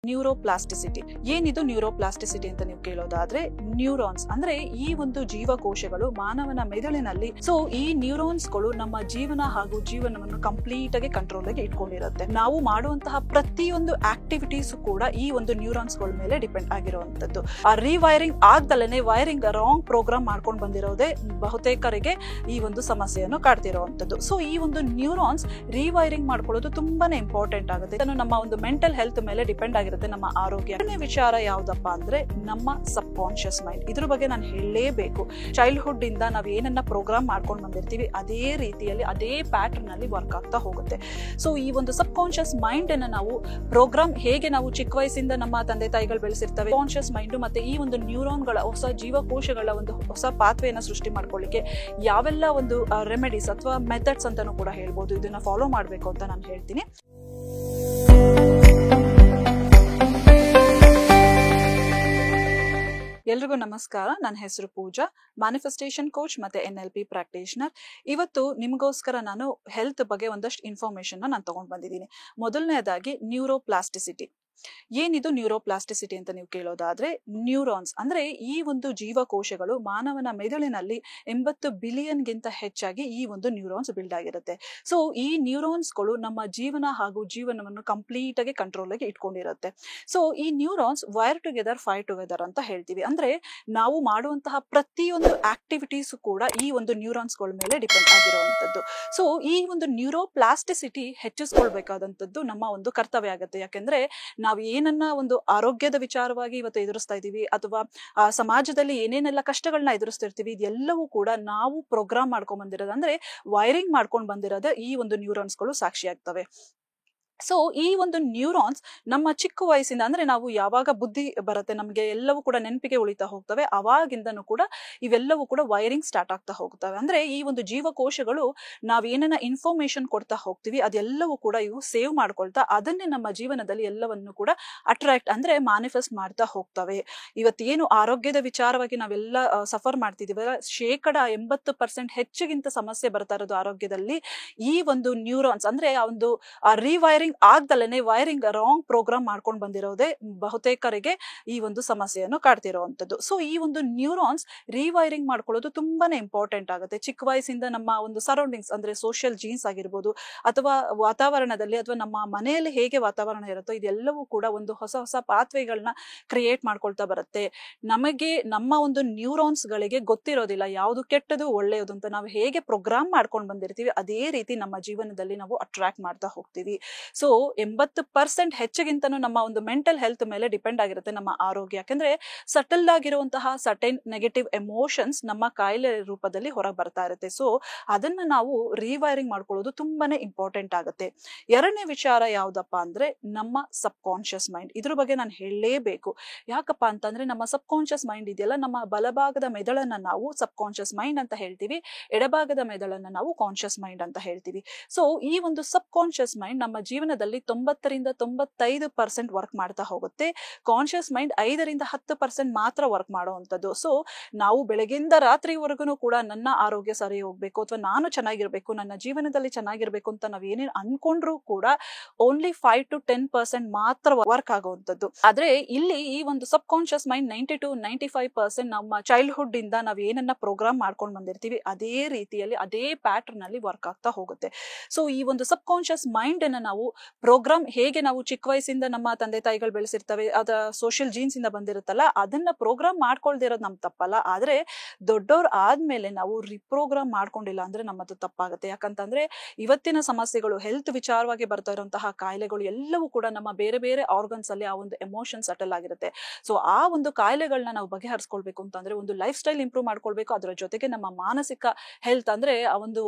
Neuroplasticity ಏನಿದು neuroplasticity ಅಂತ ನೀವು ಕೇಳೋದಾದ್ರೆ ನ್ಯೂರಾನ್ಸ್ ಅಂದ್ರೆ ಈ ಒಂದು ಜೀವಕೋಶಗಳು ಮಾನವನ ಮೆದುಳಿನಲ್ಲಿ ಈ ನ್ಯೂರಾನ್ಸ್ ಗಳು ನಮ್ಮ ಜೀವನ ಹಾಗೂ ಜೀವನವನ್ನು ಕಂಪ್ಲೀಟ್ ಆಗಿ ಕಂಟ್ರೋಲ್ ಆಗಿ ಇಟ್ಕೊಂಡಿರುತ್ತೆ. ನಾವು ಮಾಡುವಂತಹ ಪ್ರತಿಯೊಂದು ಆಕ್ಟಿವಿಟೀಸ್ ಕೂಡ ಈ ಒಂದು ನ್ಯೂರಾನ್ಸ್ ಗಳ ಮೇಲೆ ಡಿಪೆಂಡ್ ಆಗಿರುವಂತದ್ದು. ಆ ರಿವೈರಿಂಗ್ ಆಗ್ದಲೇ ವೈರಿಂಗ್ ರಾಂಗ್ ಪ್ರೋಗ್ರಾಮ್ ಮಾಡ್ಕೊಂಡು ಬಂದಿರೋದೇ ಬಹುತೇಕರಿಗೆ ಈ ಒಂದು ಸಮಸ್ಯೆಯನ್ನು ಕಾಡ್ತಿರುವಂತದ್ದು. ಈ ಒಂದು ನ್ಯೂರಾನ್ಸ್ ರಿವೈರಿಂಗ್ ಮಾಡ್ಕೊಳ್ಳೋದು ತುಂಬಾನೇ ಇಂಪಾರ್ಟೆಂಟ್ ಆಗುತ್ತೆ. ಇದನ್ನು ನಮ್ಮ ಒಂದು ಮೆಂಟಲ್ ಹೆಲ್ತ್ ಮೇಲೆ ಡಿಪೆಂಡ್ ಆಗಿರುತ್ತೆ. ನಮ್ಮ ಆರೋಗ್ಯ ವಿಚಾರ ಯಾವ್ದಪ್ಪ ಅಂದ್ರೆ ನಮ್ಮ ಸಬ್ ಕಾನ್ಶಿಯಸ್ ಮೈಂಡ್. ಇದ್ರ ಬಗ್ಗೆ ನಾನು ಹೇಳಲೇಬೇಕು. ಚೈಲ್ಡ್ಹುಡ್ ಇಂದ ನಾವ್ ಏನನ್ನ ಪ್ರೋಗ್ರಾಮ್ ಮಾಡ್ಕೊಂಡು ಬಂದಿರ್ತೀವಿ ಅದೇ ರೀತಿಯಲ್ಲಿ ಅದೇ ಪ್ಯಾಟರ್ನ್ ಅಲ್ಲಿ ವರ್ಕ್ ಆಗ್ತಾ ಹೋಗುತ್ತೆ. ಈ ಒಂದು ಸಬ್ ಕಾನ್ಶಿಯಸ್ ಮೈಂಡ್ ಅನ್ನ ನಾವು ಪ್ರೋಗ್ರಾಮ್ ಹೇಗೆ ನಾವು ಚಿಕ್ಕ ವಯಸ್ಸಿಂದ ನಮ್ಮ ತಂದೆ ತಾಯಿಗಳು ಬೆಳೆಸಿರ್ತವೆ, ಕಾನ್ಶಿಯಸ್ ಮೈಂಡ್ ಮತ್ತೆ ಈ ಒಂದು ನ್ಯೂರಾನ್ಗಳ ಹೊಸ ಜೀವಕೋಶಗಳ ಒಂದು ಹೊಸ ಪಾತ್ವೆಯನ್ನ ಸೃಷ್ಟಿ ಮಾಡ್ಕೊಳ್ಳಿಕ್ಕೆ ಯಾವೆಲ್ಲ ಒಂದು ರೆಮಿಡೀಸ್ ಅಥವಾ ಮೆಥಡ್ಸ್ ಅಂತಾನೂ ಕೂಡ ಹೇಳ್ಬೋದು, ಇದನ್ನ ಫಾಲೋ ಮಾಡ್ಬೇಕು ಅಂತ ನಾನು ಹೇಳ್ತೀನಿ. ಎಲ್ರಿಗೂ ನಮಸ್ಕಾರ. ನನ್ನ ಹೆಸರು ಪೂಜಾ, ಮ್ಯಾನಿಫೆಸ್ಟೇಷನ್ ಕೋಚ್ ಮತ್ತೆ NLP ಪ್ರಾಕ್ಟೀಷನರ್. ಇವತ್ತು ನಿಮಗೋಸ್ಕರ ನಾನು ಹೆಲ್ತ್ ಬಗ್ಗೆ ಒಂದಷ್ಟು ಇನ್ಫಾರ್ಮೇಶನ್ ನಾನು ತಗೊಂಡ್ ಬಂದಿದ್ದೀನಿ. ಮೊದಲನೇದಾಗಿ ನ್ಯೂರೋಪ್ಲಾಸ್ಟಿಸಿಟಿ. ಏನಿದು ನ್ಯೂರೋಪ್ಲಾಸ್ಟಿಸಿಟಿ ಅಂತ ನೀವು ಕೇಳೋದಾದ್ರೆ ನ್ಯೂರಾನ್ಸ್ ಅಂದ್ರೆ ಈ ಒಂದು ಜೀವಕೋಶಗಳು ಮಾನವನ ಮೆದುಳಿನಲ್ಲಿ 80 ಬಿಲಿಯನ್ ಗಿಂತ ಹೆಚ್ಚಾಗಿ ಈ ಒಂದು ನ್ಯೂರಾನ್ಸ್ ಬಿಲ್ಡ್ ಆಗಿರುತ್ತೆ. ಈ ನ್ಯೂರಾನ್ಸ್ ಗಳು ನಮ್ಮ ಜೀವನ ಹಾಗೂ ಜೀವನವನ್ನು ಕಂಪ್ಲೀಟ್ ಆಗಿ ಕಂಟ್ರೋಲ್ ಆಗಿ ಇಟ್ಕೊಂಡಿರುತ್ತೆ. ಈ neurons wire together fire together ಅಂತ ಹೇಳ್ತೀವಿ. ಅಂದ್ರೆ ನಾವು ಮಾಡುವಂತಹ ಪ್ರತಿಯೊಂದು ಆಕ್ಟಿವಿಟೀಸ್ ಕೂಡ ಈ ಒಂದು ನ್ಯೂರಾನ್ಸ್ ಗಳ ಮೇಲೆ ಡಿಪೆಂಡ್ ಆಗಿರುವಂತದ್ದು. ಈ ಒಂದು ನ್ಯೂರೋಪ್ಲಾಸ್ಟಿಸಿಟಿ ಹೆಚ್ಚಿಸ್ಕೊಳ್ಬೇಕಾದಂತದ್ದು ನಮ್ಮ ಒಂದು ಕರ್ತವ್ಯ ಆಗುತ್ತೆ. ಯಾಕೆಂದ್ರೆ ನಾವು ಏನನ್ನ ಒಂದು ಆರೋಗ್ಯದ ವಿಚಾರವಾಗಿ ಇವತ್ತು ಎದುರಿಸ್ತಾ ಇದೀವಿ ಅಥವಾ ಸಮಾಜದಲ್ಲಿ ಏನೇನೆಲ್ಲ ಕಷ್ಟಗಳನ್ನ ಎದುರಿಸ್ತಿರ್ತೀವಿ, ಇದೆಲ್ಲವೂ ಕೂಡ ನಾವು ಪ್ರೋಗ್ರಾಮ್ ಮಾಡ್ಕೊಂಡ್ ಬಂದಿರೋದು ಅಂದ್ರೆ ವೈರಿಂಗ್ ಮಾಡ್ಕೊಂಡು ಬಂದಿರೋದು ಈ ಒಂದು ನ್ಯೂರಾನ್ಸ್ ಗಳು ಸಾಕ್ಷಿ ಆಗ್ತವೆ. ಈ ಒಂದು ನ್ಯೂರಾನ್ಸ್ ನಮ್ಮ ಚಿಕ್ಕ ವಯಸ್ಸಿಂದ ಅಂದ್ರೆ ನಾವು ಯಾವಾಗ ಬುದ್ಧಿ ಬರುತ್ತೆ ನಮ್ಗೆ ಎಲ್ಲವೂ ಕೂಡ ನೆನಪಿಗೆ ಉಳಿತಾ ಹೋಗ್ತವೆ, ಅವಾಗಿಂದನೂ ಕೂಡ ಇವೆಲ್ಲವೂ ಕೂಡ ವೈರಿಂಗ್ ಸ್ಟಾರ್ಟ್ ಆಗ್ತಾ ಹೋಗ್ತವೆ. ಅಂದ್ರೆ ಈ ಒಂದು ಜೀವಕೋಶಗಳು ನಾವ್ ಏನನ್ನ ಇನ್ಫಾರ್ಮೇಶನ್ ಕೊಡ್ತಾ ಹೋಗ್ತೀವಿ ಅದೆಲ್ಲವೂ ಕೂಡ ಇವು ಸೇವ್ ಮಾಡ್ಕೊಳ್ತಾ ಅದನ್ನೇ ನಮ್ಮ ಜೀವನದಲ್ಲಿ ಎಲ್ಲವನ್ನು ಕೂಡ ಅಟ್ರಾಕ್ಟ್ ಅಂದ್ರೆ ಮ್ಯಾನಿಫೆಸ್ಟ್ ಮಾಡ್ತಾ ಹೋಗ್ತವೆ. ಇವತ್ತೇನು ಆರೋಗ್ಯದ ವಿಚಾರವಾಗಿ ನಾವೆಲ್ಲ ಸಫರ್ ಮಾಡ್ತಿದೀವಿ, 80% ಹೆಚ್ಚಿಗಿಂತ ಸಮಸ್ಯೆ ಬರ್ತಾ ಇರೋದು ಆರೋಗ್ಯದಲ್ಲಿ ಈ ಒಂದು ನ್ಯೂರಾನ್ಸ್ ಅಂದ್ರೆ ಆ ಒಂದು ರಿವೈರಿಂಗ್ ಆಗ್ದಲೇ ವೈರಿಂಗ್ ರಾಂಗ್ ಪ್ರೋಗ್ರಾಮ್ ಮಾಡ್ಕೊಂಡು ಬಂದಿರೋದೇ ಬಹುತೇಕರಿಗೆ ಈ ಒಂದು ಸಮಸ್ಯೆಯನ್ನು ಕಾಡ್ತಿರುವಂತದ್ದು. ಈ ಒಂದು ನ್ಯೂರಾನ್ಸ್ ರಿವೈರಿಂಗ್ ಮಾಡ್ಕೊಳ್ಳೋದು ತುಂಬಾನೇ ಇಂಪಾರ್ಟೆಂಟ್ ಆಗುತ್ತೆ. ಚಿಕ್ಕ ವಯಸ್ಸಿಂದ ನಮ್ಮ ಒಂದು ಸರೌಂಡಿಂಗ್ಸ್ ಅಂದ್ರೆ ಸೋಷಿಯಲ್ ಜೀನ್ಸ್ ಆಗಿರ್ಬೋದು ಅಥವಾ ವಾತಾವರಣದಲ್ಲಿ ಅಥವಾ ನಮ್ಮ ಮನೆಯಲ್ಲಿ ಹೇಗೆ ವಾತಾವರಣ ಇರುತ್ತೋ ಇದೆಲ್ಲವೂ ಕೂಡ ಒಂದು ಹೊಸ ಹೊಸ ಪಾತ್ವೆಗಳನ್ನ ಕ್ರಿಯೇಟ್ ಮಾಡ್ಕೊಳ್ತಾ ಬರುತ್ತೆ. ನಮಗೆ ನಮ್ಮ ಒಂದು ನ್ಯೂರಾನ್ಸ್ ಗಳಿಗೆ ಗೊತ್ತಿರೋದಿಲ್ಲ ಯಾವುದು ಕೆಟ್ಟದು ಒಳ್ಳೆಯದು ಅಂತ. ನಾವು ಹೇಗೆ ಪ್ರೋಗ್ರಾಮ್ ಮಾಡ್ಕೊಂಡು ಬಂದಿರ್ತೀವಿ ಅದೇ ರೀತಿ ನಮ್ಮ ಜೀವನದಲ್ಲಿ ನಾವು ಅಟ್ರಾಕ್ಟ್ ಮಾಡ್ತಾ ಹೋಗ್ತೀವಿ. 80% ಹೆಚ್ಚಿಗಿಂತನೂ ನಮ್ಮ ಒಂದು ಮೆಂಟಲ್ ಹೆಲ್ತ್ ಮೇಲೆ ಡಿಪೆಂಡ್ ಆಗಿರುತ್ತೆ ನಮ್ಮ ಆರೋಗ್ಯ. ಯಾಕಂದ್ರೆ ಸಟಲ್ ಆಗಿರುವಂತಹ ಸರ್ಟೈನ್ ನೆಗೆಟಿವ್ ಎಮೋಷನ್ಸ್ ನಮ್ಮ ಕಾಯಿಲೆ ರೂಪದಲ್ಲಿ ಹೊರಗೆ ಬರ್ತಾ ಇರುತ್ತೆ. ಅದನ್ನ ನಾವು ರಿವೈರಿಂಗ್ ಮಾಡ್ಕೊಳ್ಳೋದು ತುಂಬಾನೇ ಇಂಪಾರ್ಟೆಂಟ್ ಆಗುತ್ತೆ. ಎರಡನೇ ವಿಚಾರ ಯಾವ್ದಪ್ಪ ಅಂದ್ರೆ ನಮ್ಮ ಸಬ್ ಕಾನ್ಶಿಯಸ್ ಮೈಂಡ್. ಇದ್ರ ಬಗ್ಗೆ ನಾನು ಹೇಳಲೇಬೇಕು. ಯಾಕಪ್ಪ ಅಂತಂದ್ರೆ ನಮ್ಮ ಸಬ್ ಕಾನ್ಶಿಯಸ್ ಮೈಂಡ್ ಇದೆಯಲ್ಲ, ನಮ್ಮ ಬಲಭಾಗದ ಮೆದುಳನ್ನ ನಾವು ಸಬ್ ಕಾನ್ಶಿಯಸ್ ಮೈಂಡ್ ಅಂತ ಹೇಳ್ತೀವಿ, ಎಡಭಾಗದ ಮೆದುಳನ್ನ ನಾವು ಕಾನ್ಶಿಯಸ್ ಮೈಂಡ್ ಅಂತ ಹೇಳ್ತೀವಿ. ಈ ಒಂದು ಸಬ್ ಕಾನ್ಶಿಯಸ್ ಮೈಂಡ್ ನಮ್ಮ ಜೀವನದಲ್ಲಿ 90ರಿಂದ 95% ವರ್ಕ್ ಮಾಡ್ತಾ ಹೋಗುತ್ತೆ. ಕಾನ್ಶಿಯಸ್ ಮೈಂಡ್ 5ರಿಂದ 10% ಮಾತ್ರ ವರ್ಕ್ ಮಾಡುವಂತದ್ದು. ನಾವು ಬೆಳಗ್ಗೆಯಿಂದ ರಾತ್ರಿವರೆಗೂ ಕೂಡ ನನ್ನ ಆರೋಗ್ಯ ಸರಿ ಹೋಗ್ಬೇಕು ಅಥವಾ ನಾನು ಚೆನ್ನಾಗಿರ್ಬೇಕು, ನನ್ನ ಜೀವನದಲ್ಲಿ ಚೆನ್ನಾಗಿರ್ಬೇಕು ಅಂತ ನಾವ್ ಏನೇನ್ ಅನ್ಕೊಂಡ್ರು ಕೂಡ ಓನ್ಲಿ 5 to 10% ಮಾತ್ರ ವರ್ಕ್ ಆಗುವಂತದ್ದು. ಆದ್ರೆ ಇಲ್ಲಿ ಈ ಒಂದು ಸಬ್ ಕಾನ್ಶಿಯಸ್ ಮೈಂಡ್ 90 to 95% ನಮ್ಮ ಚೈಲ್ಡ್ಹುಡ್ ಇಂದ ನಾವ್ ಏನನ್ನ ಪ್ರೋಗ್ರಾಮ್ ಮಾಡ್ಕೊಂಡು ಬಂದಿರ್ತೀವಿ ಅದೇ ರೀತಿಯಲ್ಲಿ ಅದೇ ಪ್ಯಾಟರ್ನ್ ಅಲ್ಲಿ ವರ್ಕ್ ಆಗ್ತಾ ಹೋಗುತ್ತೆ. ಈ ಒಂದು ಸಬ್ ಕಾನ್ಶಿಯಸ್ ಮೈಂಡ್ ಅನ್ನ ನಾವು ಪ್ರೋಗ್ರಾಮ್ ಹೇಗೆ ನಾವು ಚಿಕ್ಕ ವಯಸ್ಸಿಂದ ನಮ್ಮ ತಂದೆ ತಾಯಿಗಳು ಬೆಳೆಸಿರ್ತವೆ, ಅದ ಸೋಷಿಯಲ್ ಜೀನ್ಸ್ ಇಂದ ಬಂದಿರುತ್ತಲ್ಲ ಅದನ್ನ ಪ್ರೋಗ್ರಾಮ್ ಮಾಡ್ಕೊಳ್ದಿರೋದು ನಮ್ ತಪ್ಪಲ್ಲ. ಆದ್ರೆ ದೊಡ್ಡವ್ರು ಆದ್ಮೇಲೆ ನಾವು ರಿಪ್ರೋಗ್ರಾಮ್ ಮಾಡ್ಕೊಂಡಿಲ್ಲ ಅಂದ್ರೆ ನಮ್ಮದು ತಪ್ಪಾಗುತ್ತೆ. ಯಾಕಂತಂದ್ರೆ ಇವತ್ತಿನ ಸಮಸ್ಯೆಗಳು ಹೆಲ್ತ್ ವಿಚಾರವಾಗಿ ಬರ್ತಾ ಇರುವಂತಹ ಕಾಯಿಲೆಗಳು ಎಲ್ಲವೂ ಕೂಡ ನಮ್ಮ ಬೇರೆ ಬೇರೆ ಆರ್ಗನ್ಸ್ ಅಲ್ಲಿ ಆ ಒಂದು ಎಮೋಷನ್ ಸೆಟಲ್ ಆಗಿರುತ್ತೆ. ಆ ಒಂದು ಕಾಯಿಲೆಗಳನ್ನ ನಾವು ಬಗೆಹರಿಸ್ಕೊಳ್ಬೇಕು ಅಂತಂದ್ರೆ ಒಂದು ಲೈಫ್ ಸ್ಟೈಲ್ ಇಂಪ್ರೂವ್ ಮಾಡ್ಕೊಳ್ಬೇಕು. ಅದರ ಜೊತೆಗೆ ನಮ್ಮ ಮಾನಸಿಕ ಹೆಲ್ತ್ ಅಂದ್ರೆ ಆ ಒಂದು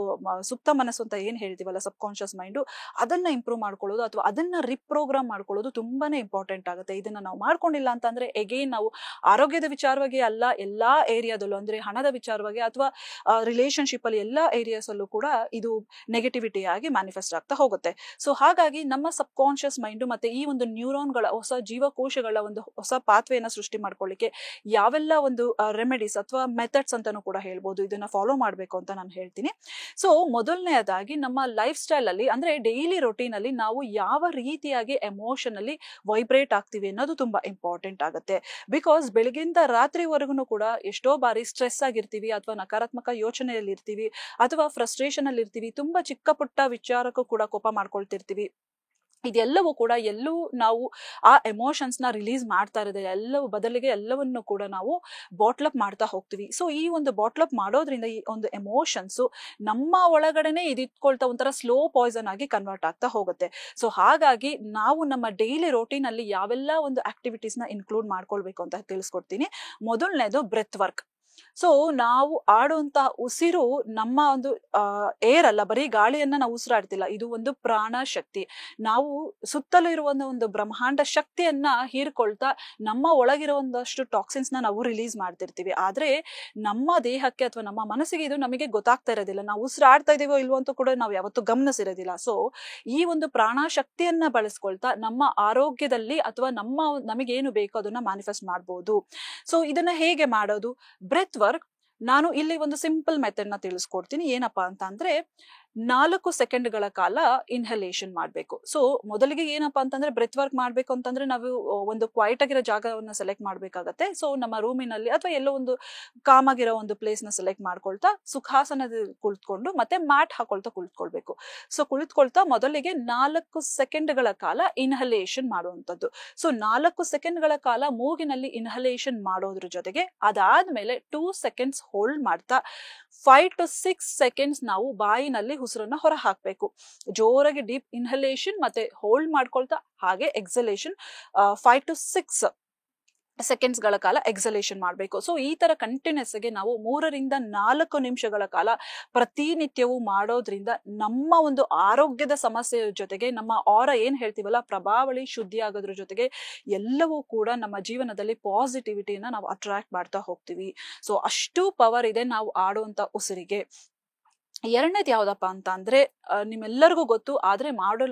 ಸುಪ್ತ ಮನಸ್ಸು ಅಂತ ಏನ್ ಹೇಳ್ತೀವಲ್ಲ ಸಬ್ ಕಾನ್ಶಿಯಸ್ ಮೈಂಡ್, ಅದನ್ನ ಇಂಪ್ರೂವ್ ಮಾಡ್ಕೊಳ್ಳೋದು ಅಥವಾ ಅದನ್ನ ರಿಪ್ರೋಗ್ರಾಮ್ ಮಾಡ್ಕೊಳ್ಳೋದು ತುಂಬಾನೇ ಇಂಪಾರ್ಟೆಂಟ್ ಆಗುತ್ತೆ. ಇದನ್ನ ನಾವು ಮಾಡ್ಕೊಂಡಿಲ್ಲ ಅಂತಂದ್ರೆ ಎಗೇನ್ ನಾವು ಆರೋಗ್ಯದ ವಿಚಾರವಾಗಿ ಅಲ್ಲ, ಎಲ್ಲಾ ಏರಿಯಾದಲ್ಲೂ ಅಂದ್ರೆ ಹಣದ ವಿಚಾರವಾಗಿ ಅಥವಾ ರಿಲೇಶನ್ಶಿಪ್ ಅಲ್ಲಿ ಎಲ್ಲಾ ಏರಿಯಾಸ್ ಅಲ್ಲೂ ಕೂಡ ಇದು ನೆಗೆಟಿವಿಟಿ ಆಗಿ ಮ್ಯಾನಿಫೆಸ್ಟ್ ಆಗ್ತಾ ಹೋಗುತ್ತೆ. ಹಾಗಾಗಿ ನಮ್ಮ ಸಬ್ ಕಾನ್ಶಿಯಸ್ ಮೈಂಡ್ ಮತ್ತೆ ಈ ಒಂದು ನ್ಯೂರಾನ್ಗಳ ಹೊಸ ಜೀವಕೋಶಗಳ ಒಂದು ಹೊಸ ಪಾತ್ವೆಯನ್ನ ಸೃಷ್ಟಿ ಮಾಡ್ಕೊಳ್ಳಿಕ್ಕೆ ಯಾವೆಲ್ಲ ಒಂದು ರೆಮಿಡೀಸ್ ಅಥವಾ ಮೆಥಡ್ಸ್ ಅಂತಾನೂ ಕೂಡ ಹೇಳ್ಬೋದು, ಇದನ್ನ ಫಾಲೋ ಮಾಡ್ಬೇಕು ಅಂತ ನಾನು ಹೇಳ್ತೀನಿ. ಮೊದಲನೇದಾಗಿ ನಮ್ಮ ಲೈಫ್ ಸ್ಟೈಲ್ ಅಲ್ಲಿ ಅಂದ್ರೆ ಡೈಲಿ ರೊಟೀನ್ ಅಲ್ಲಿ ನಾವು ಯಾವ ರೀತಿಯಾಗಿ ಎಮೋಷನಲಿ ವೈಬ್ರೇಟ್ ಆಗ್ತೀವಿ ಅನ್ನೋದು ತುಂಬಾ ಇಂಪಾರ್ಟೆಂಟ್ ಆಗುತ್ತೆ. ಬಿಕಾಸ್ ಬೆಳಗಿಂದ ರಾತ್ರಿವರೆಗೂ ಕೂಡ ಎಷ್ಟೋ ಬಾರಿ ಸ್ಟ್ರೆಸ್ ಆಗಿರ್ತೀವಿ, ಅಥವಾ ನಕಾರಾತ್ಮಕ ಯೋಚನೆಯಲ್ಲಿ ಇರ್ತೀವಿ, ಅಥವಾ ಫ್ರಸ್ಟ್ರೇಷನ್ ಅಲ್ಲಿ ಇರ್ತೀವಿ, ತುಂಬಾ ಚಿಕ್ಕ ಪುಟ್ಟ ವಿಚಾರಕ್ಕೂ ಕೂಡ ಕೋಪ ಮಾಡ್ಕೊಳ್ತಿರ್ತೀವಿ. ಇದೆಲ್ಲವೂ ಕೂಡ ಎಲ್ಲೂ ನಾವು ಆ ಎಮೋಷನ್ಸ್ ನ ರಿಲೀಸ್ ಮಾಡ್ತಾ ಇರೋದು ಎಲ್ಲವೂ ಬದಲಿಗೆ ಎಲ್ಲವನ್ನು ಕೂಡ ನಾವು ಬಾಟ್ಲ್ ಅಪ್ ಮಾಡ್ತಾ ಹೋಗ್ತೀವಿ. ಸೊ ಈ ಒಂದು ಬಾಟ್ಲ್ ಅಪ್ ಮಾಡೋದ್ರಿಂದ ಈ ಒಂದು ಎಮೋಷನ್ಸ್ ನಮ್ಮ ಒಳಗಡೆನೆ ಇದಿಟ್ಕೊಳ್ತಾ ಒಂಥರ ಸ್ಲೋ ಪಾಯ್ಸನ್ ಆಗಿ ಕನ್ವರ್ಟ್ ಆಗ್ತಾ ಹೋಗುತ್ತೆ. ಸೊ ಹಾಗಾಗಿ ನಾವು ನಮ್ಮ ಡೈಲಿ ರೋಟೀನ್ ಅಲ್ಲಿ ಯಾವೆಲ್ಲ ಒಂದು ಆಕ್ಟಿವಿಟೀಸ್ ನ ಇನ್ಕ್ಲೂಡ್ ಮಾಡ್ಕೊಳ್ಬೇಕು ಅಂತ ತಿಳಿಸ್ಕೊಡ್ತೀನಿ. ಮೊದಲನೇದು ಬ್ರೆತ್ ವರ್ಕ್. ಸೊ ನಾವು ಆಡುವಂತಹ ಉಸಿರು ನಮ್ಮ ಒಂದು ಏರ್ ಅಲ್ಲ, ಬರೀ ಗಾಳಿಯನ್ನ ನಾವು ಉಸಿರಾಡ್ತಿಲ್ಲ, ಇದು ಒಂದು ಪ್ರಾಣ ಶಕ್ತಿ. ನಾವು ಸುತ್ತಲೂ ಇರುವ ಒಂದು ಬ್ರಹ್ಮಾಂಡ ಶಕ್ತಿಯನ್ನ ಹೀರ್ಕೊಳ್ತಾ ನಮ್ಮ ಒಳಗಿರುವಂತಷ್ಟು ಟಾಕ್ಸಿನ್ಸ್ ನ ನಾವು ರಿಲೀಸ್ ಮಾಡ್ತಿರ್ತೀವಿ. ಆದ್ರೆ ನಮ್ಮ ದೇಹಕ್ಕೆ ಅಥವಾ ನಮ್ಮ ಮನಸ್ಸಿಗೆ ಇದು ನಮಗೆ ಗೊತ್ತಾಗ್ತಾ ಇರೋದಿಲ್ಲ, ನಾವು ಉಸಿರಾಡ್ತಾ ಇದೀವೋ ಇಲ್ವೋ ಅಂತ ಕೂಡ ನಾವು ಯಾವತ್ತೂ ಗಮನಿಸಿರೋದಿಲ್ಲ. ಸೊ ಈ ಒಂದು ಪ್ರಾಣ ಶಕ್ತಿಯನ್ನ ಬಳಸ್ಕೊಳ್ತಾ ನಮ್ಮ ಆರೋಗ್ಯದಲ್ಲಿ ಅಥವಾ ನಮಗೇನು ಬೇಕೋ ಅದನ್ನ ಮ್ಯಾನಿಫೆಸ್ಟ್ ಮಾಡಬಹುದು. ಸೊ ಇದನ್ನ ಹೇಗೆ ಮಾಡೋದು? ಬ್ರೆತ್ ವರ್ಕ್ ನಾನು ಇಲ್ಲಿ ಒಂದು ಸಿಂಪಲ್ ಮೆಥಡ್ ನ ತಿಳಿಸ್ಕೊಡ್ತೀನಿ. ಏನಪ್ಪಾ ಅಂತ ಅಂದ್ರೆ 4 ಸೆಕೆಂಡ್ಗಳ ಕಾಲ ಇನ್ಹಲೇಷನ್ ಮಾಡ್ಬೇಕು. ಸೊ ಮೊದಲಿಗೆ ಏನಪ್ಪಾ ಅಂತಂದ್ರೆ ಬ್ರೆತ್ ವರ್ಕ್ ಮಾಡ್ಬೇಕು ಅಂತಂದ್ರೆ ನಾವು ಒಂದು ಕ್ವೈಟ್ ಆಗಿರೋ ಜಾಗವನ್ನ ಸೆಲೆಕ್ಟ್ ಮಾಡ್ಬೇಕಾಗತ್ತೆ. ಸೊ ನಮ್ಮ ರೂಮಿನಲ್ಲಿ ಅಥವಾ ಎಲ್ಲೋ ಒಂದು ಕಾಮ್ ಆಗಿರೋ ಒಂದು ಪ್ಲೇಸ್ ನ ಸೆಲೆಕ್ಟ್ ಮಾಡ್ಕೊಳ್ತಾ ಸುಖಾಸನದಲ್ಲಿ ಕುಳಿತುಕೊಂಡು ಮತ್ತೆ ಮ್ಯಾಟ್ ಹಾಕೊಳ್ತಾ ಕುಳಿತುಕೊಳ್ಬೇಕು. ಸೊ ಕುಳಿತುಕೊಳ್ತಾ ಮೊದಲಿಗೆ 4 ಸೆಕೆಂಡ್ಗಳ ಕಾಲ ಇನ್ಹಲೇಷನ್ ಮಾಡುವಂತದ್ದು. ಸೊ 4 ಸೆಕೆಂಡ್ಗಳ ಕಾಲ ಮೂಗಿನಲ್ಲಿ ಇನ್ಹಲೇಷನ್ ಮಾಡೋದ್ರ ಜೊತೆಗೆ ಅದಾದ್ಮೇಲೆ 2 ಸೆಕೆಂಡ್ಸ್ ಹೋಲ್ಡ್ ಮಾಡ್ತಾ 5 to 6 ಸೆಕೆಂಡ್ಸ್ ನಾವು ಬಾಯಿನಲ್ಲಿ ಉಸಿರನ್ನ ಹೊರ ಹಾಕ್ಬೇಕು. ಜೋರಾಗಿ ಡೀಪ್ ಇನ್ಹಲೇಷನ್ ಮತ್ತೆ ಹೋಲ್ಡ್ ಮಾಡ್ಕೊಳ್ತಾ ಹಾಗೆ ಎಕ್ಸಲೇಷನ್ 5 to 6 ಸೆಕೆಂಡ್ಸ್ ಗಳ ಕಾಲ ಎಕ್ಸಲೇಷನ್ ಮಾಡಬೇಕು. ಸೊ ಈ ತರ ಕಂಟಿನ್ಯೂಸ್ ಆಗಿ ನಾವು 3 ರಿಂದ 4 ನಿಮಿಷಗಳ ಕಾಲ ಪ್ರತಿನಿತ್ಯವೂ ಮಾಡೋದ್ರಿಂದ ನಮ್ಮ ಒಂದು ಆರೋಗ್ಯದ ಸಮಸ್ಯೆ ಜೊತೆಗೆ ನಮ್ಮ ಆರ ಏನ್ ಹೇಳ್ತೀವಲ್ಲ ಪ್ರಭಾವಳಿ ಶುದ್ಧಿ ಆಗೋದ್ರ ಜೊತೆಗೆ ಎಲ್ಲವೂ ಕೂಡ ನಮ್ಮ ಜೀವನದಲ್ಲಿ ಪಾಸಿಟಿವಿಟಿನ ನಾವು ಅಟ್ರಾಕ್ಟ್ ಮಾಡ್ತಾ ಹೋಗ್ತೀವಿ. ಸೊ ಅಷ್ಟು ಪವರ್ ಇದೆ ನಾವು ಆಡುವಂತ ಉಸಿರಿಗೆ. ಎರಡನೇದು ಯಾವ್ದಪ್ಪ ಅಂತ ಅಂದ್ರೆ ನಿಮ್ಮೆಲ್ಲರಿಗೂ ಗೊತ್ತು, ಆದ್ರೆ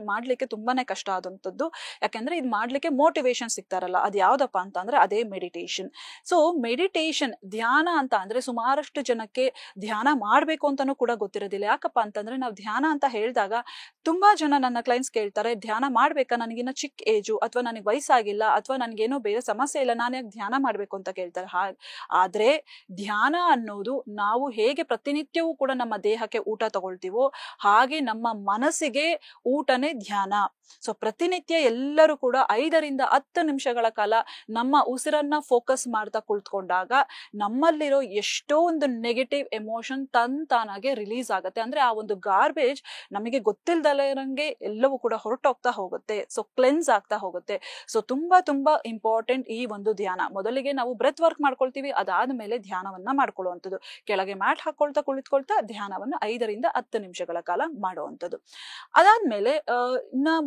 ಮಾಡ್ಲಿಕ್ಕೆ ತುಂಬಾನೇ ಕಷ್ಟ ಆದಂತದ್ದು. ಯಾಕಂದ್ರೆ ಇದು ಮಾಡ್ಲಿಕ್ಕೆ ಮೋಟಿವೇಶನ್ ಸಿಗ್ತಾರಲ್ಲ, ಅದ್ ಯಾವ್ದಪ್ಪ ಅಂತ ಅಂದ್ರೆ ಅದೇ ಮೆಡಿಟೇಷನ್. ಸೊ ಮೆಡಿಟೇಷನ್ ಧ್ಯಾನ ಅಂತ ಅಂದ್ರೆ ಸುಮಾರಷ್ಟು ಜನಕ್ಕೆ ಧ್ಯಾನ ಮಾಡ್ಬೇಕು ಅಂತಾನೂ ಕೂಡ ಗೊತ್ತಿರೋದಿಲ್ಲ. ಯಾಕಪ್ಪ ಅಂತಂದ್ರೆ ನಾವು ಧ್ಯಾನ ಅಂತ ಹೇಳಿದಾಗ ತುಂಬಾ ಜನ ನನ್ನ ಕ್ಲೈಂಟ್ಸ್ ಕೇಳ್ತಾರೆ, ಧ್ಯಾನ ಮಾಡ್ಬೇಕಾ, ನನಗಿನ್ನ ಚಿಕ್ಕ ಏಜು ಅಥವಾ ನನಗೆ ವಯಸ್ಸಾಗಿಲ್ಲ ಅಥವಾ ನನ್ಗೇನೋ ಬೇರೆ ಸಮಸ್ಯೆ ಇಲ್ಲ, ನಾನು ಯಾಕೆ ಧ್ಯಾನ ಮಾಡ್ಬೇಕು ಅಂತ ಕೇಳ್ತಾರೆ. ಆದ್ರೆ ಧ್ಯಾನ ಅನ್ನೋದು ನಾವು ಹೇಗೆ ಪ್ರತಿನಿತ್ಯವೂ ಕೂಡ ನಮ್ಮ ದೇಹಕ್ಕೆ ಊಟ ತಗೊಳ್ತೀವೋ ಹಾಗೆ ನಮ್ಮ ಮನಸ್ಸಿಗೆ ಊಟನೇ ಧ್ಯಾನ. ಸೊ ಪ್ರತಿನಿತ್ಯ ಎಲ್ಲರೂ ಕೂಡ 5 ರಿಂದ 10 ನಿಮಿಷಗಳ ಕಾಲ ನಮ್ಮ ಉಸಿರನ್ನ ಫೋಕಸ್ ಮಾಡ್ತಾ ಕುಳಿತುಕೊಂಡಾಗ ನಮ್ಮಲ್ಲಿರೋ ಎಷ್ಟೋ ಒಂದು ನೆಗೆಟಿವ್ ಎಮೋಷನ್ ತಾನಾಗೆ ರಿಲೀಸ್ ಆಗುತ್ತೆ. ಅಂದ್ರೆ ಆ ಒಂದು ಗಾರ್ಬೇಜ್ ನಮಗೆ ಗೊತ್ತಿಲ್ದಲೇ ಇರಂಗೆ ಎಲ್ಲವೂ ಕೂಡ ಹೊರಟೋಗ್ತಾ ಹೋಗುತ್ತೆ. ಸೊ ಕ್ಲೆನ್ಸ್ ಆಗ್ತಾ ಹೋಗುತ್ತೆ. ಸೊ ತುಂಬಾ ತುಂಬಾ ಇಂಪಾರ್ಟೆಂಟ್ ಈ ಒಂದು ಧ್ಯಾನ. ಮೊದಲಿಗೆ ನಾವು ಬ್ರೆತ್ ವರ್ಕ್ ಮಾಡ್ಕೊಳ್ತೀವಿ, ಅದಾದ್ಮೇಲೆ ಧ್ಯಾನವನ್ನ ಮಾಡ್ಕೊಳ್ಳುವಂಥದ್ದು. ಕೆಳಗೆ ಮ್ಯಾಟ್ ಹಾಕೊಳ್ತಾ ಕುಳಿತುಕೊಳ್ತಾ ಧ್ಯಾನವನ್ನ 5 ರಿಂದ 10 ನಿಮಿಷಗಳ ಕಾಲ ಮಾಡುವಂಥದ್ದು. ಅದಾದ್ಮೇಲೆ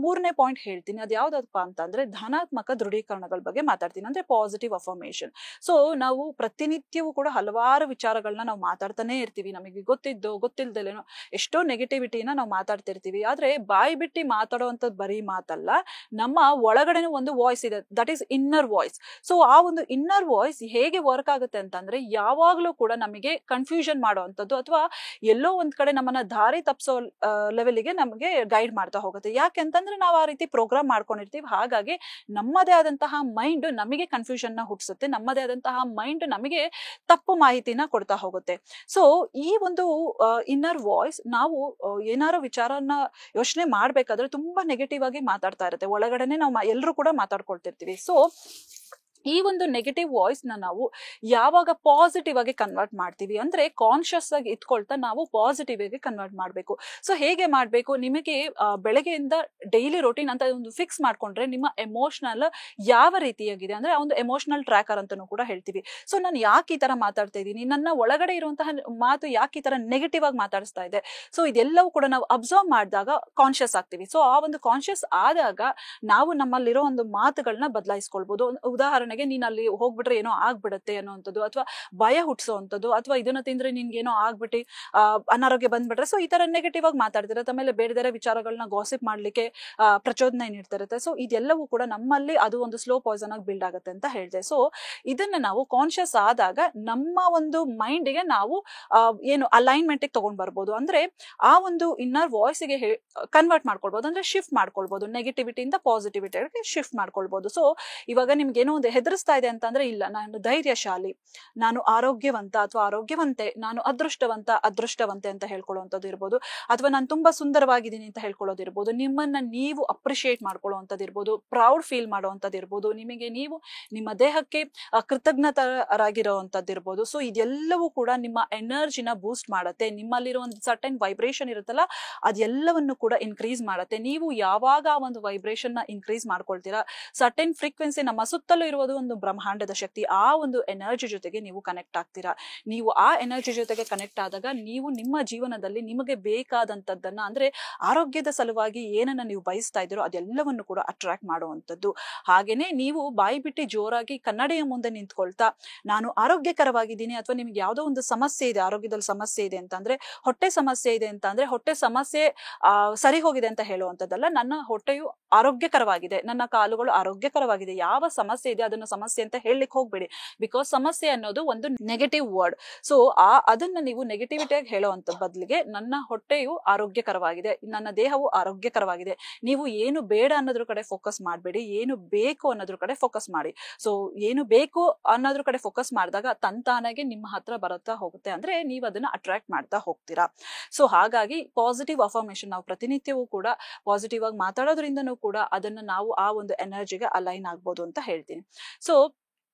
ಮೂರನೇ ಪಾಯಿಂಟ್ ಹೇಳ್ತೀನಿ, ಅದ್ ಯಾವ್ದಪ್ಪ ಅಂತಂದ್ರೆ ಧನಾತ್ಮಕ ದೃಢೀಕರಣಗಳ ಬಗ್ಗೆ ಮಾತಾಡ್ತೀನಿ, ಅಂದ್ರೆ ಪಾಸಿಟಿವ್ ಅಫರ್ಮೇಶನ್. ಸೊ ನಾವು ಪ್ರತಿನಿತ್ಯವೂ ಕೂಡ ಹಲವಾರು ವಿಚಾರಗಳನ್ನ ನಾವು ಮಾತಾಡ್ತಾನೆ ಇರ್ತೀವಿ. ನಮಗೆ ಗೊತ್ತಿಲ್ದಲೇನೋ ಎಷ್ಟೋ ನೆಗೆಟಿವಿಟಿನ ನಾವು ಮಾತಾಡ್ತಿರ್ತೀವಿ. ಆದ್ರೆ ಬಾಯಿ ಬಿಟ್ಟು ಮಾತಾಡುವಂಥದ್ದು ಬರೀ ಮಾತಲ್ಲ, ನಮ್ಮ ಒಳಗಡೆನೂ ಒಂದು ವಾಯ್ಸ್ ಇದೆ, that is inner voice. So ಆ ಒಂದು ಇನ್ನರ್ ವಾಯ್ಸ್ ಹೇಗೆ ವರ್ಕ್ ಆಗುತ್ತೆ ಅಂತಂದ್ರೆ ಯಾವಾಗ್ಲೂ ಕೂಡ ನಮಗೆ ಕನ್ಫ್ಯೂಷನ್ ಮಾಡುವಂಥದ್ದು ಅಥವಾ ಎಲ್ಲೋ ಒಂದ್ ಕಡೆ ನಮ್ಮನ್ನ ದಾರಿ ತಪ್ಪಿಸೋ ಲೆವೆಲ್ಗೆ ನಮಗೆ ಗೈಡ್ ಮಾಡ್ತಾ ಹೋಗುತ್ತೆ. ಯಾಕೆ ಅಂತಂದ್ರೆ ನಾವು ಆ ರೀತಿ ಪ್ರೋಗ್ರಾಮ್ ಮಾಡ್ಕೊಂಡಿರ್ತೀವಿ. ಹಾಗಾಗಿ ನಮ್ಮದೇ ಆದಂತಹ ಮೈಂಡ್ ನಮಗೆ ಕನ್ಫ್ಯೂಷನ್ ನ ಹುಟ್ಟಿಸುತ್ತೆ, ನಮ್ಮದೇ ಆದಂತಹ ಮೈಂಡ್ ನಮಗೆ ತಪ್ಪು ಮಾಹಿತಿನ ಕೊಡ್ತಾ ಹೋಗುತ್ತೆ. ಸೊ ಈ ಒಂದು ಇನ್ನರ್ ವಾಯ್ಸ್ ನಾವು ಏನಾರೋ ವಿಚಾರನ ಯೋಚನೆ ಮಾಡ್ಬೇಕಾದ್ರೆ ತುಂಬಾ ನೆಗೆಟಿವ್ ಆಗಿ ಮಾತಾಡ್ತಾ ಇರುತ್ತೆ. ಒಳಗಡೆನೆ ನಾವು ಎಲ್ಲರೂ ಕೂಡ ಮಾತಾಡ್ಕೊಳ್ತಿರ್ತೀವಿ. ಸೊ ಈ ಒಂದು ನೆಗೆಟಿವ್ ವಾಯ್ಸ್ ನಾವು ಯಾವಾಗ ಪಾಸಿಟಿವ್ ಆಗಿ ಕನ್ವರ್ಟ್ ಮಾಡ್ತೀವಿ ಅಂದ್ರೆ ಕಾನ್ಶಿಯಸ್ ಆಗಿ ಇಟ್ಕೊಳ್ತಾ ನಾವು ಪಾಸಿಟಿವ್ ಆಗಿ ಕನ್ವರ್ಟ್ ಮಾಡ್ಬೇಕು. ಸೊ ಹೇಗೆ ಮಾಡ್ಬೇಕು? ನಿಮಗೆ ಬೆಳಗ್ಗೆಯಿಂದ ಡೈಲಿ ರೊಟೀನ್ ಅಂತ ಒಂದು ಫಿಕ್ಸ್ ಮಾಡ್ಕೊಂಡ್ರೆ ನಿಮ್ಮ ಎಮೋಷನಲ್ ಯಾವ ರೀತಿಯಾಗಿದೆ ಅಂದ್ರೆ ಒಂದು ಎಮೋಷನಲ್ ಟ್ರ್ಯಾಕರ್ ಅಂತಾನೂ ಕೂಡ ಹೇಳ್ತೀವಿ. ಸೊ ನಾನು ಯಾಕೆ ಈ ತರ ಮಾತಾಡ್ತಾ ಇದ್ದೀನಿ, ನನ್ನ ಒಳಗಡೆ ಇರುವಂತಹ ಮಾತು ಯಾಕೆ ಈ ತರ ನೆಗೆಟಿವ್ ಆಗಿ ಮಾತಾಡಿಸ್ತಾ ಇದೆ, ಸೊ ಇದೆಲ್ಲವೂ ಕೂಡ ನಾವು ಅಬ್ಸರ್ವ್ ಮಾಡಿದಾಗ ಕಾನ್ಶಿಯಸ್ ಆಗ್ತೀವಿ. ಸೊ ಆ ಒಂದು ಕಾನ್ಶಿಯಸ್ ಆದಾಗ ನಾವು ನಮ್ಮಲ್ಲಿರೋ ಒಂದು ಮಾತುಗಳನ್ನ ಬದಲಾಯಿಸ್ಕೊಳ್ಬಹುದು. ಉದಾಹರಣೆಗೆ ಉದಾಹರಣೆಗೆ ನೀನ್ ಅಲ್ಲಿ ಹೋಗ್ಬಿಟ್ರೆ ಏನೋ ಆಗ್ಬಿಡತ್ತೆ ಅನ್ನೋಂಥದ್ದು, ಅಥವಾ ಭಯ ಹುಟ್ಟಿಸೋವಂಥದ್ದು, ಅಥವಾ ಇದನ್ನ ತಿಂದ್ರೆ ನಿನ್ಗೇನೋ ಆಗ್ಬಿಟ್ಟು ಅನಾರೋಗ್ಯ ಬಂದ್ಬಿಟ್ರೆ, ಸೊ ಈ ತರ ನೆಗೆಟಿವ್ ಆಗಿ ಮಾತಾಡ್ತಿರತ್ತೆ. ಆಮೇಲೆ ಬೇರೆ ಬೇರೆ ವಿಚಾರಗಳನ್ನ ಗಾಸಿಪ್ ಮಾಡ್ಲಿಕ್ಕೆ ಪ್ರಚೋದನೆ ನೀಡ್ತಿರುತ್ತೆ. ಸೊ ಇದೆಲ್ಲವೂ ಕೂಡ ನಮ್ಮಲ್ಲಿ ಅದು ಒಂದು ಸ್ಲೋ ಪಾಯ್ಸನ್ ಆಗಿ ಬಿಲ್ಡ್ ಆಗುತ್ತೆ ಅಂತ ಹೇಳಿದೆ. ಸೊ ಇದನ್ನ ನಾವು ಕಾನ್ಶಿಯಸ್ ಆದಾಗ ನಮ್ಮ ಒಂದು ಮೈಂಡ್ಗೆ ನಾವು ಏನು ಅಲೈನ್ಮೆಂಟ್ ತಗೊಂಡ್ ಬರ್ಬೋದು. ಅಂದ್ರೆ ಆ ಒಂದು ಇನ್ನರ್ ವಾಯ್ಸ್ಗೆ ಕನ್ವರ್ಟ್ ಮಾಡ್ಕೊಳ್ಬಹುದು, ಅಂದ್ರೆ ಶಿಫ್ಟ್ ಮಾಡ್ಕೊಳ್ಬಹುದು, ನೆಗೆಟಿವಿಟಿಯಿಂದ ಪಾಸಿಟಿವಿಟಿಗೆ ಶಿಫ್ಟ್ ಮಾಡ್ಕೊಳ್ಬಹುದು. ಸೊ ಇವಾಗ ನಿಮ್ಗೆ ಏನೋ ಒಂದು ಹೆದರಿಸ್ತಾ ಇದೆ ಅಂತಂದ್ರೆ, ಇಲ್ಲ ನಾನು ಧೈರ್ಯಶಾಲಿ, ನಾನು ಆರೋಗ್ಯವಂತ ಅಥವಾ ಆರೋಗ್ಯವಂತೆ, ನಾನು ಅದೃಷ್ಟವಂತೆ ಅಂತ ಹೇಳ್ಕೊಳ್ಳುವಂಥದ್ದು ಇರ್ಬೋದು, ಅಥವಾ ನಾನು ತುಂಬಾ ಸುಂದರವಾಗಿದ್ದೀನಿ ಅಂತ ಹೇಳ್ಕೊಳ್ಳೋದಿರ್ಬೋದು, ನಿಮ್ಮನ್ನ ನೀವು ಅಪ್ರಿಶಿಯೇಟ್ ಮಾಡ್ಕೊಳ್ಳುವಂಥದ್ದು ಇರ್ಬೋದು, ಪ್ರೌಡ್ ಫೀಲ್ ಮಾಡುವಂಥದ್ದು ಇರ್ಬೋದು, ನಿಮಗೆ ನೀವು ನಿಮ್ಮ ದೇಹಕ್ಕೆ ಕೃತಜ್ಞತರಾಗಿರುವಂಥದ್ದು ಇರ್ಬೋದು. ಸೊ ಇದೆಲ್ಲವೂ ಕೂಡ ನಿಮ್ಮ ಎನರ್ಜಿನ ಬೂಸ್ಟ್ ಮಾಡುತ್ತೆ. ನಿಮ್ಮಲ್ಲಿರೋ ಒಂದು ಸರ್ಟನ್ ವೈಬ್ರೇಷನ್ ಇರುತ್ತಲ್ಲ, ಅದೆಲ್ಲವನ್ನು ಕೂಡ ಇನ್ಕ್ರೀಸ್ ಮಾಡುತ್ತೆ. ನೀವು ಯಾವಾಗ ಆ ಒಂದು ವೈಬ್ರೇಷನ್ ನ ಇನ್ಕ್ರೀಸ್ ಮಾಡ್ಕೊಳ್ತೀರಾ, ಸರ್ಟನ್ ಫ್ರೀಕ್ವೆನ್ಸಿ, ನಮ್ಮ ಸುತ್ತಲೂ ಇರುವುದು ಒಂದು ಬ್ರಹ್ಮಾಂಡದ ಶಕ್ತಿ, ಆ ಒಂದು ಎನರ್ಜಿ ಜೊತೆಗೆ ನೀವು ಕನೆಕ್ಟ್ ಆಗ್ತೀರಾ. ನೀವು ಆ ಎನರ್ಜಿ ಜೊತೆಗೆ ಕನೆಕ್ಟ್ ಆದಾಗ ನೀವು ನಿಮ್ಮ ಜೀವನದಲ್ಲಿ ನಿಮಗೆ ಬೇಕಾದಂತದ್ದನ್ನ, ಅಂದ್ರೆ ಆರೋಗ್ಯದ ಸಲುವಾಗಿ ಏನನ್ನ ನೀವು ಬಯಸ್ತಾ ಇದ್ದೀರೋ ಅದೆಲ್ಲವನ್ನು ಕೂಡ ಅಟ್ರಾಕ್ಟ್ ಮಾಡುವಂಥದ್ದು. ಹಾಗೇನೆ ನೀವು ಬಾಯಿ ಬಿಟ್ಟು ಜೋರಾಗಿ ಕನ್ನಡಿಯ ಮುಂದೆ ನಿಂತ್ಕೊಳ್ತಾ ನಾನು ಆರೋಗ್ಯಕರವಾಗಿದ್ದೀನಿ, ಅಥವಾ ನಿಮ್ಗೆ ಯಾವುದೋ ಒಂದು ಸಮಸ್ಯೆ ಇದೆ, ಆರೋಗ್ಯದಲ್ಲಿ ಸಮಸ್ಯೆ ಇದೆ ಅಂತಂದ್ರೆ, ಹೊಟ್ಟೆ ಸಮಸ್ಯೆ ಇದೆ ಅಂತಂದ್ರೆ ಹೊಟ್ಟೆ ಸಮಸ್ಯೆ ಸರಿ ಹೋಗಿದೆ ಅಂತ ಹೇಳುವಂಥದ್ದಲ್ಲ, ನನ್ನ ಹೊಟ್ಟೆಯು ಆರೋಗ್ಯಕರವಾಗಿದೆ, ನನ್ನ ಕಾಲುಗಳು ಆರೋಗ್ಯಕರವಾಗಿದೆ. ಯಾವ ಸಮಸ್ಯೆ ಇದೆ ಅದನ್ನ ಸಮಸ್ಯೆ ಅಂತ ಹೇಳಲಿಕ್ಕೆ ಹೋಗ್ಬೇಡಿ, ಬಿಕಾಸ್ ಸಮಸ್ಯೆ ಅನ್ನೋದು ಒಂದು ನೆಗೆಟಿವ್ ವರ್ಡ್. ಸೊ ಅದನ್ನ ನೀವು ನೆಗೆಟಿವಿಟಿಯಾಗಿ ಹೇಳುವಂತ ಬದಲಿಗೆ, ನನ್ನ ಹೊಟ್ಟೆಯು ಆರೋಗ್ಯಕರವಾಗಿದೆ, ನನ್ನ ದೇಹವು ಆರೋಗ್ಯಕರವಾಗಿದೆ. ನೀವು ಏನು ಬೇಡ ಅನ್ನೋದ್ರ ಕಡೆ ಫೋಕಸ್ ಮಾಡಬೇಡಿ, ಏನು ಬೇಕು ಅನ್ನೋದ್ರ ಕಡೆ ಫೋಕಸ್ ಮಾಡಿ. ಸೊ ಏನು ಬೇಕು ಅನ್ನೋದ್ರ ಕಡೆ ಫೋಕಸ್ ಮಾಡಿದಾಗ ತಂತಾನಾಗೆ ನಿಮ್ಮ ಹತ್ರ ಬರುತ್ತಾ ಹೋಗುತ್ತೆ, ಅಂದ್ರೆ ನೀವು ಅದನ್ನ ಅಟ್ರಾಕ್ಟ್ ಮಾಡ್ತಾ ಹೋಗ್ತೀರಾ. ಸೊ ಹಾಗಾಗಿ ಪಾಸಿಟಿವ್ ಅಫರ್ಮೇಶನ್ ನಾವು ಪ್ರತಿನಿತ್ಯವೂ ಕೂಡ ಪಾಸಿಟಿವ್ ಆಗಿ ಮಾತಾಡೋದ್ರಿಂದನೂ ಕೂಡ ಅದನ್ನ ನಾವು ಆ ಒಂದು ಎನರ್ಜಿಗೆ ಅಲೈನ್ ಆಗ್ಬೋದು ಅಂತ ಹೇಳ್ತೀನಿ. ಸೊ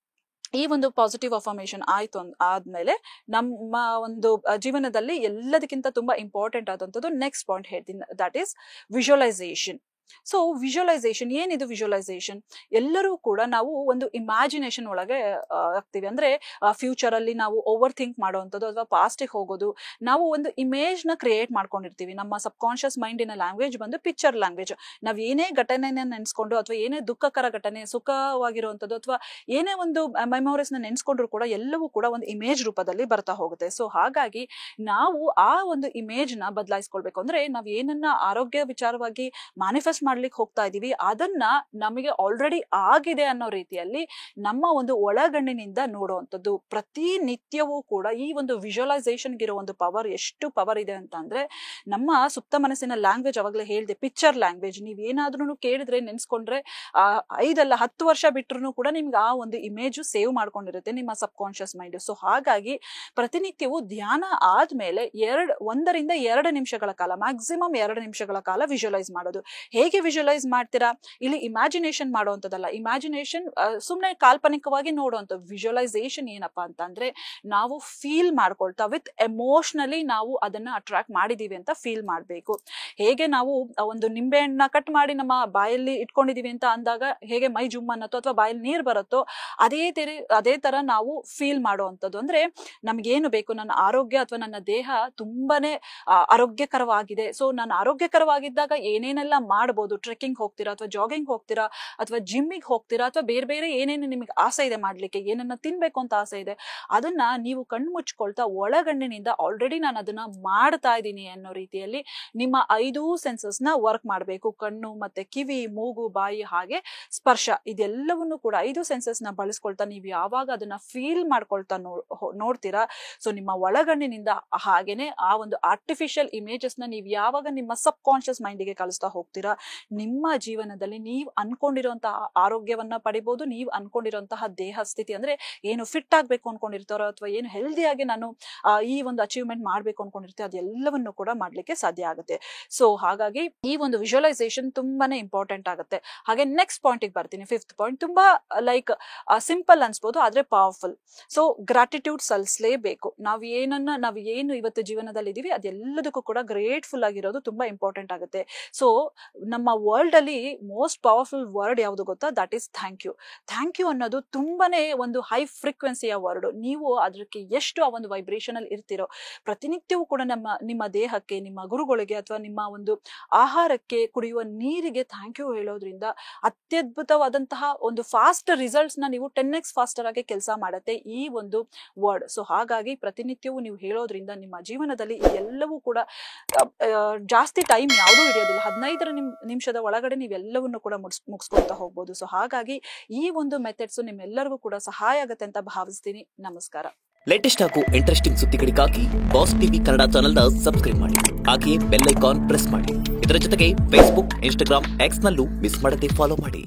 ಈ ಒಂದು ಪಾಸಿಟಿವ್ ಅಫರ್ಮೇಶನ್ ಆಯ್ತು ಆದ್ಮೇಲೆ ನಮ್ಮ ಒಂದು ಜೀವನದಲ್ಲಿ ಎಲ್ಲದಕ್ಕಿಂತ ತುಂಬಾ ಇಂಪಾರ್ಟೆಂಟ್ ಆದಂಥದ್ದು ನೆಕ್ಸ್ಟ್ ಪಾಯಿಂಟ್ ಹೇಳ್ತೀನಿ, that is visualisation. So visualisation ಏನಿದು? ವಿಜುವಲೈಸೇಷನ್ ಎಲ್ಲರೂ ಕೂಡ ನಾವು ಒಂದು ಇಮ್ಯಾಜಿನೇಷನ್ ಒಳಗೆ ಆಗ್ತೀವಿ. ಅಂದ್ರೆ ಫ್ಯೂಚರ್ ಅಲ್ಲಿ ನಾವು ಓವರ್ ಥಿಂಕ್ ಮಾಡುವಂಥದ್ದು, ಅಥವಾ ಪಾಸ್ಟಿಗೆ ಹೋಗೋದು, ನಾವು ಒಂದು ಇಮೇಜ್ ನ ಕ್ರಿಯೇಟ್ ಮಾಡ್ಕೊಂಡಿರ್ತೀವಿ. ನಮ್ಮ ಸಬ್ ಕಾನ್ಶಿಯಸ್ ಮೈಂಡಿನ ಲ್ಯಾಂಗ್ವೇಜ್ ಬಂದು ಪಿಕ್ಚರ್ ಲ್ಯಾಂಗ್ವೇಜ್. ನಾವ್ ಏನೇ ಘಟನೆನ ನೆನ್ಸ್ಕೊಂಡು, ಅಥವಾ ಏನೇ ದುಃಖಕರ ಘಟನೆ, ಸುಖವಾಗಿರುವಂಥದ್ದು, ಅಥವಾ ಏನೇ ಒಂದು ಮೆಮೊರೀಸ್ ನ ನೆನ್ಸ್ಕೊಂಡ್ರು ಕೂಡ ಎಲ್ಲವೂ ಕೂಡ ಒಂದು ಇಮೇಜ್ ರೂಪದಲ್ಲಿ ಬರ್ತಾ ಹೋಗುತ್ತೆ. ಸೊ ಹಾಗಾಗಿ ನಾವು ಆ ಒಂದು ಇಮೇಜ್ ನ ಬದಲಾಯಿಸ್ಕೊಳ್ಬೇಕು. ಅಂದ್ರೆ ನಾವ್ ಏನನ್ನ ಆರೋಗ್ಯ ವಿಚಾರವಾಗಿ ಮ್ಯಾನಿಫೆಸ್ಟ್ ಮಾಡ್ಲಿಕ್ಕೆ ಹೋಗ್ತಾ ಇದೀವಿ, ಅದನ್ನ ನಮಗೆ ಆಲ್ರೆಡಿ ಆಗಿದೆ ಅನ್ನೋ ರೀತಿಯಲ್ಲಿ ನಮ್ಮ ಒಂದು ಒಳಗಣ್ಣಿನಿಂದ ನೋಡುವಂಥದ್ದು. ಪ್ರತಿನಿತ್ಯವೂ ಕೂಡ ಈ ಒಂದು ವಿಜುವಲೈಸೇಷನ್ ಇರೋ ಒಂದು ಪವರ್, ಎಷ್ಟು ಪವರ್ ಇದೆ ಅಂತ ಅಂದ್ರೆ, ನಮ್ಮ ಸುಪ್ತ ಮನಸ್ಸಿನ ಲ್ಯಾಂಗ್ವೇಜ್, ಅವಾಗಲೇ ಹೇಳಿದೆ, ಪಿಕ್ಚರ್ ಲ್ಯಾಂಗ್ವೇಜ್. ನೀವ್ ಏನಾದ್ರೂ ಕೇಳಿದ್ರೆ, ನೆನ್ಸ್ಕೊಂಡ್ರೆ 5 ಅಲ್ಲ 10 ವರ್ಷ ಬಿಟ್ರು ಕೂಡ ನಿಮ್ಗೆ ಆ ಒಂದು ಇಮೇಜ್ ಸೇವ್ ಮಾಡ್ಕೊಂಡಿರುತ್ತೆ ನಿಮ್ಮ ಸಬ್ ಕಾನ್ಶಿಯಸ್ ಮೈಂಡ್. ಸೊ ಹಾಗಾಗಿ ಪ್ರತಿನಿತ್ಯವೂ ಧ್ಯಾನ ಆದ್ಮೇಲೆ 1 ರಿಂದ 2 ನಿಮಿಷಗಳ ಕಾಲ, ಮ್ಯಾಕ್ಸಿಮಮ್ 2 ನಿಮಿಷಗಳ ಕಾಲ ವಿಜುವಲೈಸ್ ಮಾಡೋದು. ಹೇಗೆ ವಿಜುವಲೈಸ್ ಮಾಡ್ತೀರಾ? ಇಲ್ಲಿ ಇಮ್ಯಾಜಿನೇಷನ್ ಮಾಡುವಂಥದ್ದಲ್ಲ, ಇಮ್ಯಾಜಿನೇಷನ್ ಸುಮ್ಮನೆ ಕಾಲ್ಪನಿಕವಾಗಿ ನೋಡುವಂಥ. ವಿಜುವಲೈಸೇಷನ್ ಏನಪ್ಪಾ ಅಂತಂದ್ರೆ, ನಾವು ಫೀಲ್ ಮಾಡ್ಕೊಳ್ತಾ ವಿತ್ ಎಮೋಷನಲಿ ನಾವು ಅದನ್ನ ಅಟ್ರಾಕ್ಟ್ ಮಾಡಿದೀವಿ ಅಂತ ಫೀಲ್ ಮಾಡ್ಬೇಕು. ಹೇಗೆ ನಾವು ಒಂದು ನಿಂಬೆಹಣ್ಣ ಕಟ್ ಮಾಡಿ ನಮ್ಮ ಬಾಯಲ್ಲಿ ಇಟ್ಕೊಂಡಿದೀವಿ ಅಂತ ಅಂದಾಗ ಹೇಗೆ ಮೈ ಜುಮ್ ಅನ್ನತ್ತೋ, ಅಥವಾ ಬಾಯಲ್ಲಿ ನೀರ್ ಬರುತ್ತೋ, ಅದೇ ತರ ನಾವು ಫೀಲ್ ಮಾಡುವಂಥದ್ದು. ಅಂದ್ರೆ ನಮ್ಗೇನು ಬೇಕು, ನನ್ನ ಆರೋಗ್ಯ ಅಥವಾ ನನ್ನ ದೇಹ ತುಂಬಾನೇ ಆರೋಗ್ಯಕರವಾಗಿದೆ. ಸೊ ನಾನು ಆರೋಗ್ಯಕರವಾಗಿದ್ದಾಗ ಏನೇನೆಲ್ಲ ಮಾಡ್ಬೋದು, ಟ್ರೆಕ್ಕಿಂಗ್ ಹೋಗ್ತೀರಾ, ಅಥವಾ ಜಾಗಿಂಗ್ ಹೋಗ್ತೀರಾ, ಅಥವಾ ಜಿಮ್ಮಿಗೆ ಹೋಗ್ತೀರಾ, ಅಥವಾ ಬೇರೆ ಬೇರೆ ಏನೇನು ನಿಮಗೆ ಆಸೆ ಇದೆ ಮಾಡ್ಲಿಕ್ಕೆ, ಏನನ್ನ ತಿನ್ಬೇಕು ಅಂತ ಆಸೆ ಇದೆ, ಅದನ್ನ ನೀವು ಕಣ್ಣು ಮುಚ್ಕೊಳ್ತಾ ಒಳಗಣ್ಣಿನಿಂದ ಆಲ್ರೆಡಿ ನಾನು ಅದನ್ನ ಮಾಡ್ತಾ ಇದ್ದೀನಿ ಅನ್ನೋ ರೀತಿಯಲ್ಲಿ ನಿಮ್ಮ 5 ಸೆನ್ಸಸ್ ನ ವರ್ಕ್ ಮಾಡಬೇಕು. ಕಣ್ಣು, ಮತ್ತೆ ಕಿವಿ, ಮೂಗು, ಬಾಯಿ, ಹಾಗೆ ಸ್ಪರ್ಶ, ಇದೆಲ್ಲವನ್ನು ಕೂಡ 5 ಸೆನ್ಸಸ್ ನ ಬಳಸ್ಕೊಳ್ತಾ ನೀವು ಯಾವಾಗ ಅದನ್ನ ಫೀಲ್ ಮಾಡ್ಕೊಳ್ತಾ ನೋಡ್ತೀರಾ, ಸೊ ನಿಮ್ಮ ಒಳಗಣ್ಣಿನಿಂದ ಹಾಗೇನೆ ಆ ಒಂದು ಆರ್ಟಿಫಿಷಿಯಲ್ ಇಮೇಜಸ್ ನ ನೀವು ಯಾವಾಗ ನಿಮ್ಮ ಸಬ್ ಕಾನ್ಶಿಯಸ್ ಮೈಂಡಿಗೆ ಕಲಿಸ್ತಾ ಹೋಗ್ತೀರಾ, ನಿಮ್ಮ ಜೀವನದಲ್ಲಿ ನೀವು ಅನ್ಕೊಂಡಿರುವಂತಹ ಆರೋಗ್ಯವನ್ನ ಪಡಿಬಹುದು. ನೀವು ಅನ್ಕೊಂಡಿರುವಂತಹ ದೇಹ ಸ್ಥಿತಿ, ಅಂದ್ರೆ ಏನು ಫಿಟ್ ಆಗ್ಬೇಕು ಅನ್ಕೊಂಡಿರ್ತಾರೋ, ಅಥವಾ ಏನು ಹೆಲ್ದಿಯಾಗಿ ನಾನು ಈ ಒಂದು ಅಚೀವ್ಮೆಂಟ್ ಮಾಡ್ಬೇಕು ಅನ್ಕೊಂಡಿರ್ತೀವಿ, ಅದೆಲ್ಲವನ್ನು ಕೂಡ ಮಾಡ್ಲಿಕ್ಕೆ ಸಾಧ್ಯ ಆಗುತ್ತೆ. ಸೊ ಹಾಗಾಗಿ ಈ ಒಂದು ವಿಜುವಲೈಸೇಷನ್ ತುಂಬಾನೇ ಇಂಪಾರ್ಟೆಂಟ್ ಆಗುತ್ತೆ. ಹಾಗೆ ನೆಕ್ಸ್ಟ್ ಪಾಯಿಂಟ್ ಬರ್ತೀನಿ, 5th ಪಾಯಿಂಟ್. ತುಂಬಾ ಲೈಕ್ ಸಿಂಪಲ್ ಅನ್ಸ್ಬೋದು, ಆದ್ರೆ ಪವರ್ಫುಲ್. So gratitude ಸಲ್ಲಿಸಲೇಬೇಕು. ನಾವು ಏನು ಇವತ್ತು ಜೀವನದಲ್ಲಿ ಇದೀವಿ ಅದೆಲ್ಲದಕ್ಕೂ ಕೂಡ ಗ್ರೇಟ್ಫುಲ್ ಆಗಿರೋದು ತುಂಬಾ ಇಂಪಾರ್ಟೆಂಟ್ ಆಗುತ್ತೆ. ಸೊ ನಮ್ಮ ವರ್ಲ್ಡ್ ಅಲ್ಲಿ ಮೋಸ್ಟ್ ಪವರ್ಫುಲ್ ವರ್ಡ್ ಯಾವುದು ಗೊತ್ತಾ? That is thank you. Thank you ಅನ್ನೋದು ತುಂಬಾನೇ ಒಂದು ಹೈ ಫ್ರೀಕ್ವೆನ್ಸಿಯ ವರ್ಡ್. ನೀವು ಅದಕ್ಕೆ ಎಷ್ಟು ಆ ಒಂದು ವೈಬ್ರೇಷನ್ ಅಲ್ಲಿ ಇರ್ತೀರೋ, ಪ್ರತಿನಿತ್ಯವೂ ಕೂಡ ನಿಮ್ಮ ದೇಹಕ್ಕೆ, ನಿಮ್ಮ ಗುರುಗಳಿಗೆ ಅಥವಾ ನಿಮ್ಮ ಒಂದು ಆಹಾರಕ್ಕೆ, ಕುಡಿಯುವ ನೀರಿಗೆ ಥ್ಯಾಂಕ್ ಯು ಹೇಳೋದ್ರಿಂದ ಅತ್ಯದ್ಭುತವಾದಂತಹ ಒಂದು ಫಾಸ್ಟ್ ರಿಸಲ್ಟ್ಸ್ ನ ನೀವು 10x ಫಾಸ್ಟರ್ ಆಗಿ ಕೆಲಸ ಮಾಡುತ್ತೆ ಈ ಒಂದು ವರ್ಡ್. ಸೊ ಹಾಗಾಗಿ ಪ್ರತಿನಿತ್ಯವೂ ನೀವು ಹೇಳೋದ್ರಿಂದ ನಿಮ್ಮ ಜೀವನದಲ್ಲಿ ಎಲ್ಲವೂ ಕೂಡ ಜಾಸ್ತಿ ಟೈಮ್ ಯಾವುದೂ ಹಿಡಿಯೋದಿಲ್ಲ. 15 ನಿಮಿಷದ ಒಳಗಡೆ ನೀವೆಲ್ಲವನ್ನು ಕೂಡ ಮುಗಿಸ್ಕೊಳ್ತಾ ಹೋಗ್ಬೋದು. ಸೊ ಹಾಗಾಗಿ ಈ ಒಂದು ಮೆಥಡ್ಸ್ ನಿಮ್ಮೆಲ್ಲರಿಗೂ ಕೂಡ ಸಹಾಯ ಆಗುತ್ತೆ ಅಂತ ಭಾವಿಸ್ತೀನಿ. ನಮಸ್ಕಾರ. ಲೇಟೆಸ್ಟ್ ಹಾಗೂ ಇಂಟ್ರೆಸ್ಟಿಂಗ್ ಸುದ್ದಿಗಳಿಗಾಗಿ ಬಾಸ್ ಟಿವಿ ಕನ್ನಡ ಚಾನೆಲ್ನ ಸಬ್ಸ್ಕ್ರೈಬ್ ಮಾಡಿ. ಹಾಗೆಯೇ ಬೆಲ್ ಐಕಾನ್ ಪ್ರೆಸ್ ಮಾಡಿ. ಇದರ ಜೊತೆಗೆ ಫೇಸ್ಬುಕ್, ಇನ್ಸ್ಟಾಗ್ರಾಮ್, ಎಕ್ಸ್ ನಲ್ಲೂ ಮಿಸ್ ಮಾಡದೆ ಫಾಲೋ ಮಾಡಿ.